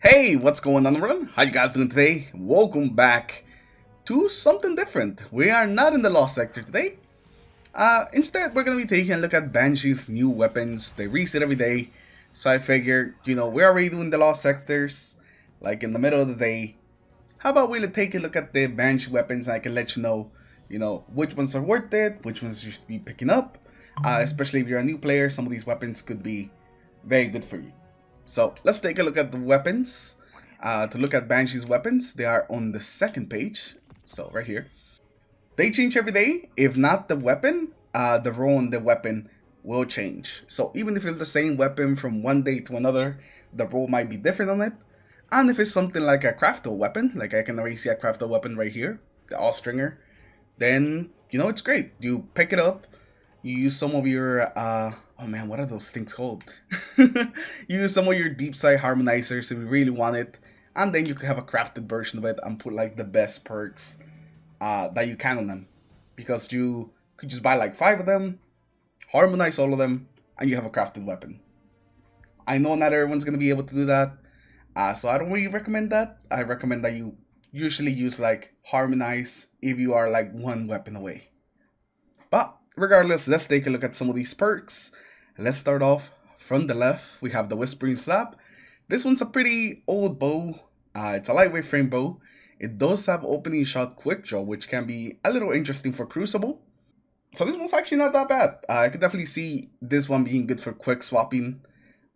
Hey, what's going on, everyone? How you guys doing today? Welcome back to something different. We are not in the Lost Sector today. Instead, we're gonna be taking a look at Banshee's new weapons. They reset every day, so I figured, we're already doing the Lost Sectors, like in the middle of the day. How about we take a look at the Banshee weapons? And I can let you know, which ones are worth it, which ones you should be picking up. Especially if you're a new player, some of these weapons could be very good for you. So let's take a look at the weapons. To look at Banshee's weapons, they are on the second page. So right here. They change every day. If not the weapon, the roll on the weapon will change. So even if it's the same weapon from one day to another, the roll might be different on it. And if it's something like a craftal weapon, like I can already see a craftal weapon right here, the all stringer, then it's great. You pick it up, you use some of your oh man, what are those things called? You use some of your deep side harmonizers if you really want it, and then you could have a crafted version of it and put like the best perks that you can on them, because you could just buy like 5 of them, harmonize all of them, and you have a crafted weapon. I know not everyone's gonna be able to do that, so I don't really recommend that. I recommend that you usually use like harmonize if you are like one weapon away. But regardless, let's take a look at some of these perks. Let's start off from the left. We have the Whispering Slap. This one's a pretty old bow. It's a lightweight frame bow. It does have opening shot quick draw, which can be a little interesting for Crucible. So this one's actually not that bad. I could definitely see this one being good for quick swapping.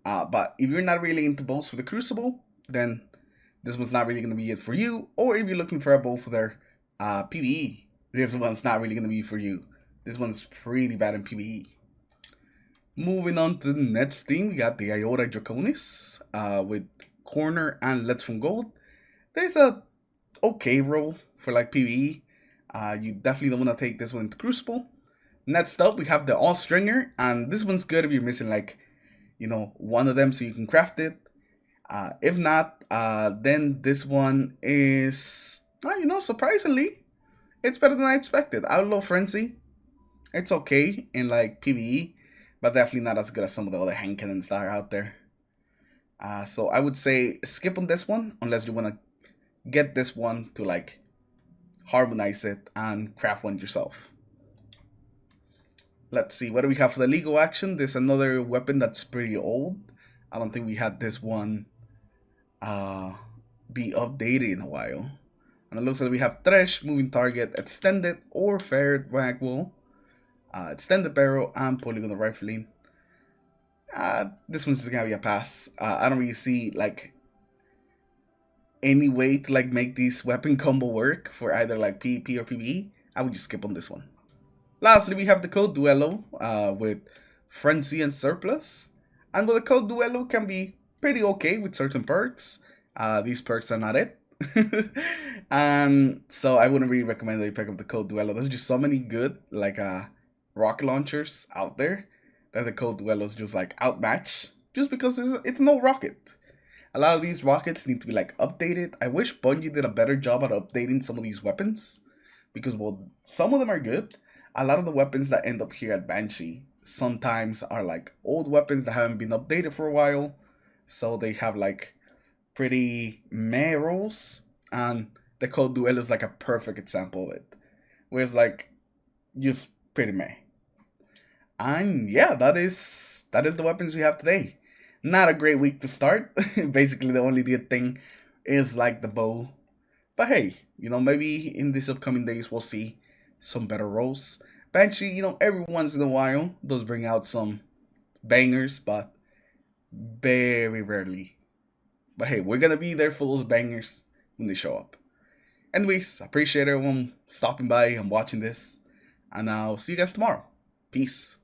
But if you're not really into bows for the Crucible, then this one's not really going to be it for you. Or if you're looking for a bow for their PvE, this one's not really going to be for you. This one's pretty bad in PvE. Moving on to the next thing, we got the Iota Draconis with Corner and Let's from Gold. There's a okay roll for like PvE. You definitely don't want to take this one into Crucible. Next up, we have the All Stringer, and this one's good if you're missing like, one of them so you can craft it. If not, then this one is, surprisingly, it's better than I expected. Outlaw Frenzy, it's okay in like PvE, but definitely not as good as some of the other hand cannons that are out there. So I would say skip on this one unless you want to get this one to like harmonize it and craft one yourself. Let's see, what do we have for the legal action? There's another weapon that's pretty old. I don't think we had this one be updated in a while. And it looks like we have Thresh, Moving Target, Extended or Ferret Ragwell, Extended Barrel, and Polygonal Rifling. This one's just gonna be a pass. I don't really see like any way to like make this weapon combo work for either like PvP or PvE. I would just skip on this one. Lastly, we have the code Duello with Frenzy and Surplus. And with the code Duello can be pretty okay with certain perks. These perks are not it. And so I wouldn't really recommend that you pick up the code Duello. There's just so many good like rocket launchers out there that the code Duello is just like outmatch. Just because it's no rocket. A lot of these rockets need to be like updated. I wish Bungie did a better job at updating some of these weapons. Because well, some of them are good. A lot of the weapons that end up here at Banshee sometimes are like old weapons that haven't been updated for a while. So they have like pretty meh rolls. And the code Duel is like a perfect example of it. Where it's like just pretty meh. And yeah, that is the weapons we have today. Not a great week to start. Basically the only good thing is like the bow. But hey, maybe in these upcoming days we'll see some better rolls. Banshee, every once in a while does bring out some bangers, but very rarely. But hey, we're gonna be there for those bangers when they show up. Anyways, appreciate everyone stopping by and watching this, and I'll see you guys tomorrow. Peace.